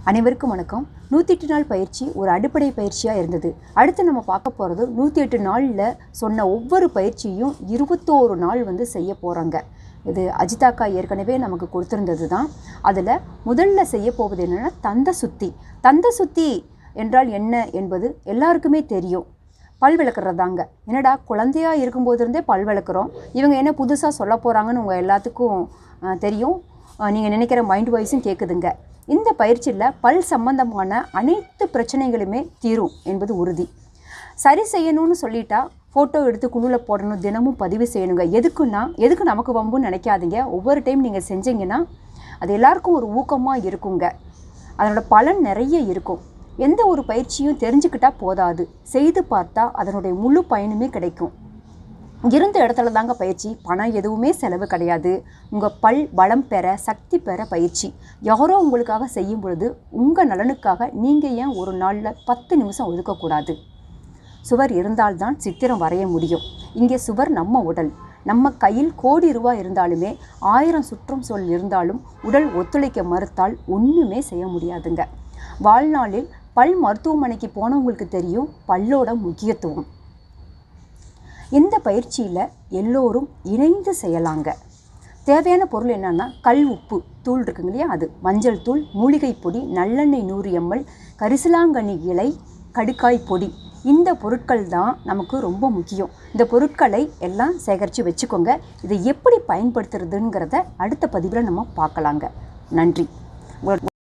அனைவருக்கும் வணக்கம். 108 நாள் பயிற்சி ஒரு அடிப்படை பயிற்சியாக இருந்தது. அடுத்து நம்ம பார்க்க போகிறது 108 நாளில் சொன்ன ஒவ்வொரு பயிற்சியும் 21 நாள் செய்ய போகிறாங்க. இது அஜிதாக்கா ஏற்கனவே நமக்கு கொடுத்துருந்தது தான். அதில் முதல்ல செய்ய போவது என்னென்னா தந்த சுத்தி. தந்த சுத்தி என்றால் என்ன என்பது எல்லாருக்குமே தெரியும். பல் விளக்குறது தாங்க. என்னடா குழந்தையாக இருக்கும்போது இருந்தே பல் விளக்குறோம், இவங்க என்ன புதுசாக சொல்ல போகிறாங்கன்னு உங்கள் எல்லாத்துக்கும் தெரியும். நீங்கள் நினைக்கிற மைண்ட் வாய்ஸும் கேட்குதுங்க. இந்த பயிற்சியில் பல் சம்பந்தமான அனைத்து பிரச்சனைகளுமே தீரும் என்பது உறுதி. சரி செய்யணும்னு சொல்லிட்டா ஃபோட்டோ எடுத்து குழுவில் போடணும், தினமும் பதிவு செய்யணுங்க. எதுக்கு நமக்கு வம்புன்னு நினைக்காதீங்க. ஒவ்வொரு டைம் நீங்கள் செஞ்சீங்கன்னா அது எல்லாருக்கும் ஒரு ஊக்கமாக இருக்குங்க. அதனோட பலன் நிறைய இருக்கும். எந்த ஒரு பயிற்சியும் தெரிஞ்சுக்கிட்டால் போதாது, செய்து பார்த்தா அதனுடைய முழு பயனுமே கிடைக்கும். இருந்த இடத்துல தாங்க பயிற்சி. பணம் எதுவுமே செலவு கிடையாது. உங்கள் பல் பலம் பெற, சக்தி பெற பயிற்சி. யாரோ உங்களுக்காக செய்யும் பொழுது உங்கள் நலனுக்காக நீங்கள் ஏன் ஒரு நாளில் 10 நிமிஷம் ஒதுக்கக்கூடாது? சுவர் இருந்தால்தான் சித்திரம் வரைய முடியும். இங்கே சுவர் நம்ம உடல். நம்ம கையில் கோடி ரூபாய் இருந்தாலுமே 1000 சுற்றம் சொல் இருந்தாலும் உடல் ஒத்துழைக்க மறுத்தால் ஒன்றுமே செய்ய முடியாதுங்க. வாழ்நாளில் பல் மருத்துவமனைக்கு போனவங்களுக்கு தெரியும் பல்லோட முக்கியத்துவம். இந்த பயிற்சியில் எல்லோரும் இணைந்து செய்யலாங்க. தேவையான பொருள் என்னென்னா கல் உப்பு தூள் இருக்குங்க இல்லையா, அது, மஞ்சள் தூள், மூலிகை பொடி, நல்லெண்ணெய் 100 ml, கரிசலாங்கண்ணி இலை, கடுக்காய் பொடி. இந்த பொருட்கள் தான் நமக்கு ரொம்ப முக்கியம். இந்த பொருட்களை எல்லாம் சேகரித்து வச்சுக்கோங்க. இதை எப்படி பயன்படுத்துறதுங்கிறத அடுத்த பதிவில் நம்ம பார்க்கலாங்க. நன்றி.